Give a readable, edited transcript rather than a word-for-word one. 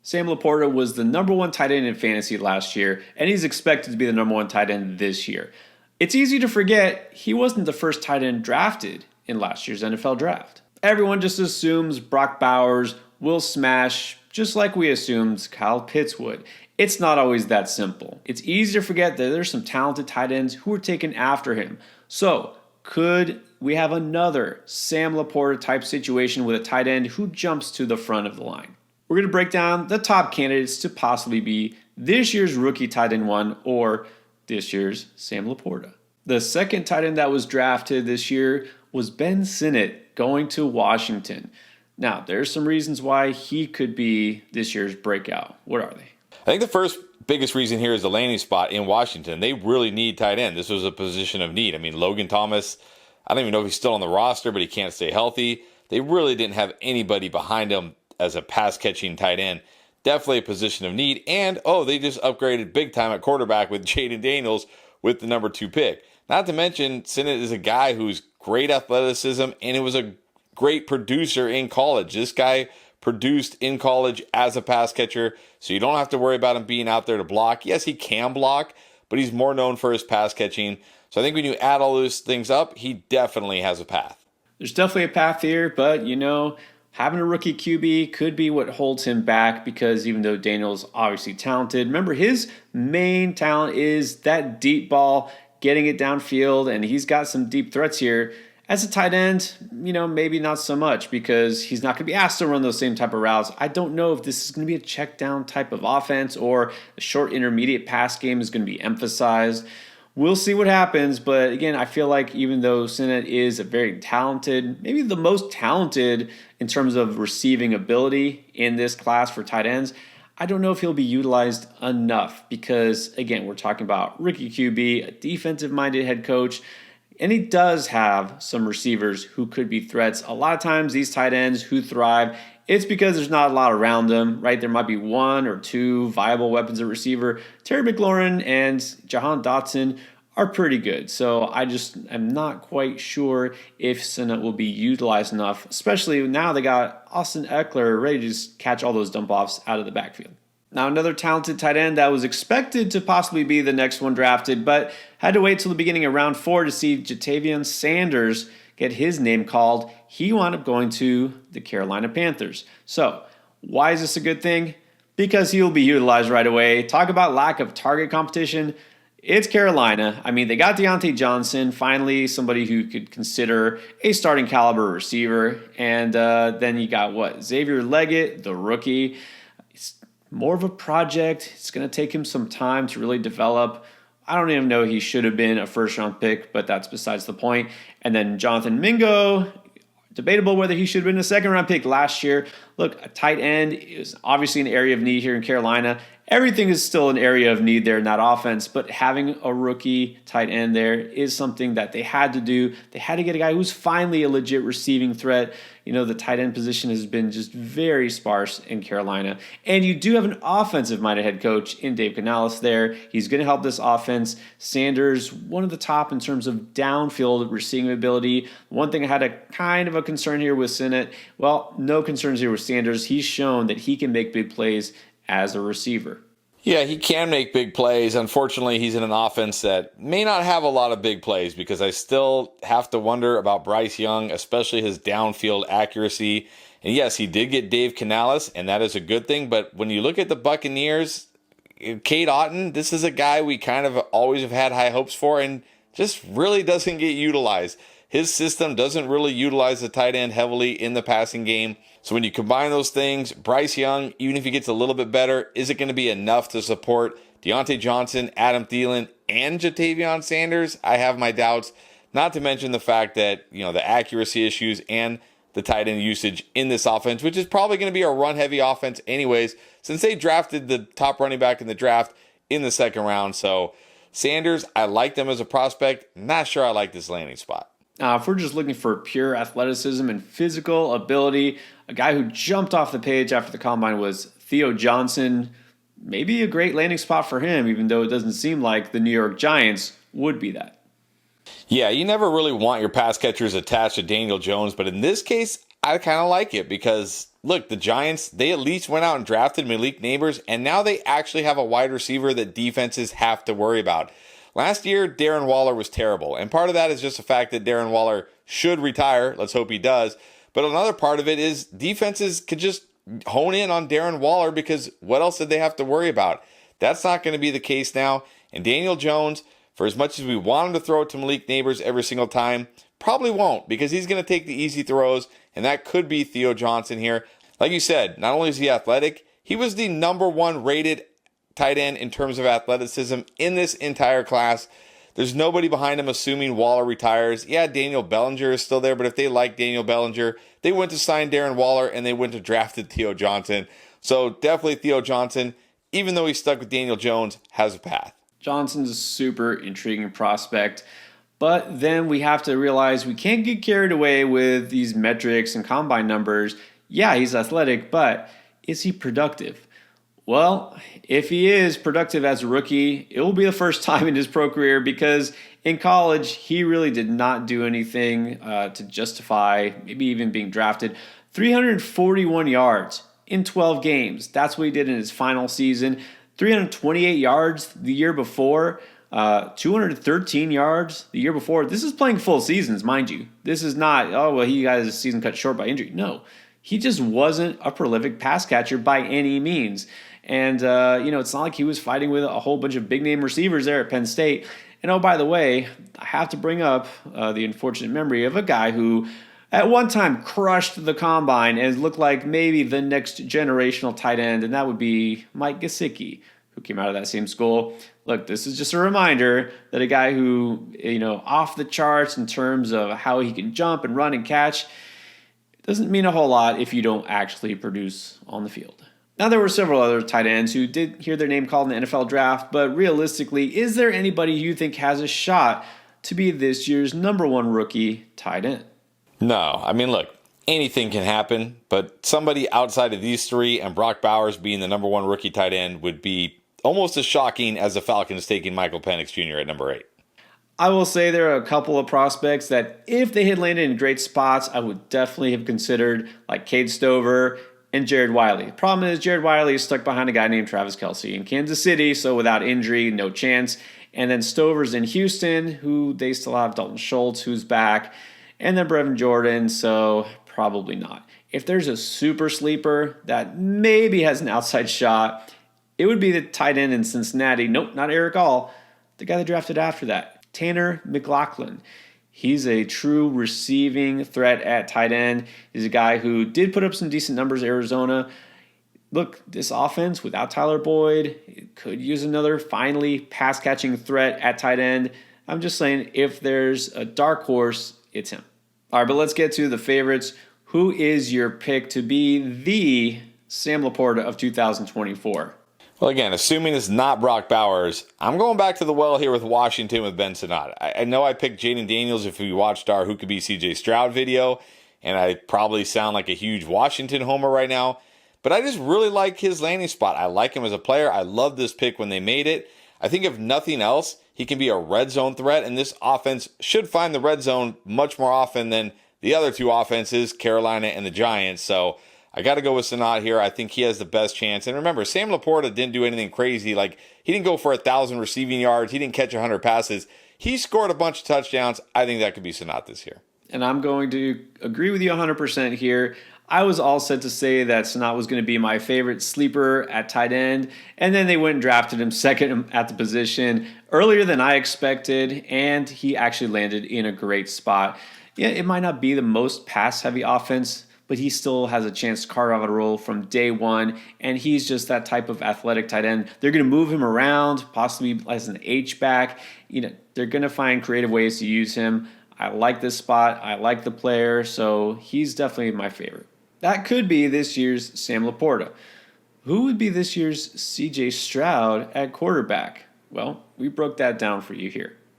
Sam Laporta was the number one tight end in fantasy last year, and he's expected to be the number one tight end this year. It's easy to forget he wasn't the first tight end drafted in last year's NFL draft. Everyone just assumes Brock Bowers will smash, just like we assumed Kyle Pitts would. It's not always that simple. It's easy to forget that there's some talented tight ends who were taken after him. So, could we have another Sam Laporta type situation with a tight end who jumps to the front of the line? We're going to break down the top candidates to possibly be this year's rookie tight end 1 or this year's Sam Laporta. The second tight end that was drafted this year was Ben Sinnott going to Washington. Now, there's some reasons why he could be this year's breakout. What are they? I think the first biggest reason here is the landing spot in Washington. They really need tight end. This was a position of need. I mean, Logan Thomas, I don't even know if he's still on the roster, but he can't stay healthy. They really didn't have anybody behind him as a pass-catching tight end. Definitely a position of need. And, they just upgraded big time at quarterback with Jaden Daniels with the number 2 pick. Not to mention, Sinnott is a guy who's great athleticism, and it was a great producer in college. This guy produced in college as a pass catcher, so you don't have to worry about him being out there to block. Yes, he can block, but he's more known for his pass catching. So I think when you add all those things up, he definitely has a path. There's definitely a path here, but, having a rookie QB could be what holds him back because even though Daniel's obviously talented, remember his main talent is that deep ball, getting it downfield, and he's got some deep threats here. As a tight end, maybe not so much because he's not going to be asked to run those same type of routes. I don't know if this is going to be a check down type of offense or a short intermediate pass game is going to be emphasized. We'll see what happens, but again, I feel like even though Sinnott is a very talented, maybe the most talented in terms of receiving ability in this class for tight ends, I don't know if he'll be utilized enough because, again, we're talking about rookie QB, a defensive-minded head coach, and he does have some receivers who could be threats. A lot of times these tight ends who thrive, it's because there's not a lot around them, right? There might be 1 or 2 viable weapons at receiver. Terry McLaurin and Jahan Dotson are pretty good. So I just am not quite sure if Sinnott will be utilized enough, especially now they got Austin Eckler ready to just catch all those dump offs out of the backfield. Now, another talented tight end that was expected to possibly be the next one drafted, but had to wait till the beginning of round 4 to see Ja'Tavion Sanders get his name called. He wound up going to the Carolina Panthers. So, why is this a good thing? Because he will be utilized right away. Talk about lack of target competition. It's Carolina. I mean, they got Deontay Johnson, finally somebody who could consider a starting caliber receiver. And then you got Xavier Leggett, the rookie. It's more of a project. It's going to take him some time to really develop. I don't even know he should have been a first-round pick, but that's besides the point. And then Jonathan Mingo, debatable whether he should have been a second-round pick last year. Look, a tight end is obviously an area of need here in Carolina. Everything is still an area of need there in that offense, but having a rookie tight end there is something that they had to do. They had to get a guy who's finally a legit receiving threat. The tight end position has been just very sparse in Carolina. And you do have an offensive-minded head coach in Dave Canales there. He's going to help this offense. Sanders, one of the top in terms of downfield receiving ability. One thing I had a kind of a concern here with Sinnott. Well, no concerns here with Sanders. He's shown that he can make big plays as a receiver. Yeah, he can make big plays. Unfortunately, he's in an offense that may not have a lot of big plays because I still have to wonder about Bryce Young, especially his downfield accuracy. And yes, he did get Dave Canales, and that is a good thing. But when you look at the Buccaneers, Cade Otton, this is a guy we kind of always have had high hopes for and just really doesn't get utilized. His system doesn't really utilize the tight end heavily in the passing game. So when you combine those things, Bryce Young, even if he gets a little bit better, is it going to be enough to support Deontay Johnson, Adam Thielen, and Ja'Tavion Sanders? I have my doubts, not to mention the fact that, the accuracy issues and the tight end usage in this offense, which is probably going to be a run-heavy offense anyways, since they drafted the top running back in the draft in the second round. So Sanders, I like them as a prospect. Not sure I like this landing spot. If we're just looking for pure athleticism and physical ability, a guy who jumped off the page after the combine was Theo Johnson. Maybe a great landing spot for him, even though it doesn't seem like the New York Giants would be that. Yeah, you never really want your pass catchers attached to Daniel Jones, but in this case, I kind of like it because look, the Giants, they at least went out and drafted Malik Neighbors, and now they actually have a wide receiver that defenses have to worry about. Last year, Darren Waller was terrible, and part of that is just the fact that Darren Waller should retire. Let's hope he does. But another part of it is defenses could just hone in on Darren Waller because what else did they have to worry about? That's not going to be the case now. And Daniel Jones, for as much as we want him to throw it to Malik Neighbors every single time, probably won't because he's going to take the easy throws, and that could be Theo Johnson here. Like you said, not only is he athletic, he was the number one rated tight end in terms of athleticism in this entire class. There's nobody behind him assuming Waller retires. Yeah, Daniel Bellinger is still there, but if they like Daniel Bellinger, they went to sign Darren Waller and they went to drafted Theo Johnson. So definitely Theo Johnson, even though he's stuck with Daniel Jones, has a path. Johnson's a super intriguing prospect, but then we have to realize we can't get carried away with these metrics and combine numbers. Yeah, he's athletic, but is he productive? Well, if he is productive as a rookie, it will be the first time in his pro career because in college, he really did not do anything to justify maybe even being drafted. 341 yards in 12 games. That's what he did in his final season. 328 yards the year before. 213 yards the year before. This is playing full seasons, mind you. This is not, oh, well, he got his season cut short by injury. No, he just wasn't a prolific pass catcher by any means. And, it's not like he was fighting with a whole bunch of big-name receivers there at Penn State. And, oh, by the way, I have to bring up the unfortunate memory of a guy who at one time crushed the combine and looked like maybe the next generational tight end, and that would be Mike Gesicki, who came out of that same school. Look, this is just a reminder that a guy who, off the charts in terms of how he can jump and run and catch, doesn't mean a whole lot if you don't actually produce on the field. Now, there were several other tight ends who did hear their name called in the NFL draft, but realistically, is there anybody you think has a shot to be this year's number one rookie tight end? No, I mean, look, anything can happen, but somebody outside of these three and Brock Bowers being the number one rookie tight end would be almost as shocking as the Falcons taking Michael Penix Jr. at number 8. I will say there are a couple of prospects that if they had landed in great spots, I would definitely have considered, like Cade Stover and Jared Wiley. The problem is Jared Wiley is stuck behind a guy named Travis Kelce in Kansas City, so without injury, no chance. And then Stover's in Houston, who they still have Dalton Schultz, who's back, and then Brevin Jordan, so probably not. If there's a super sleeper that maybe has an outside shot, it would be the tight end in Cincinnati. Nope, not Eric All, the guy they drafted after that, Tanner McLaughlin. He's a true receiving threat at tight end. He's a guy who did put up some decent numbers at Arizona. Look, this offense without Tyler Boyd could use another finally pass-catching threat at tight end. I'm just saying if there's a dark horse, it's him. All right, but let's get to the favorites. Who is your pick to be the Sam Laporta of 2024? Well, again, assuming it's not Brock Bowers, I'm going back to the well here with Washington with Ben Sinnott. I know I picked Jaden Daniels if we watched our Who Could Be CJ Stroud video, and I probably sound like a huge Washington homer right now, but I just really like his landing spot. I like him as a player. I love this pick when they made it. I think if nothing else, he can be a red zone threat, and this offense should find the red zone much more often than the other two offenses, Carolina and the Giants. So I got to go with Sinnott here. I think he has the best chance. And remember, Sam Laporta didn't do anything crazy. Like, he didn't go for 1,000 receiving yards. He didn't catch 100 passes. He scored a bunch of touchdowns. I think that could be Sinnott this year. And I'm going to agree with you 100% here. I was all set to say that Sinnott was going to be my favorite sleeper at tight end, and then they went and drafted him second at the position earlier than I expected, and he actually landed in a great spot. Yeah, it might not be the most pass-heavy offense, but he still has a chance to carve out a role from day one, and he's just that type of athletic tight end. They're going to move him around, possibly as an H-back. They're going to find creative ways to use him. I like this spot. I like the player, so he's definitely my favorite. That could be this year's Sam Laporta. Who would be this year's CJ Stroud at quarterback? Well, we broke that down for you here.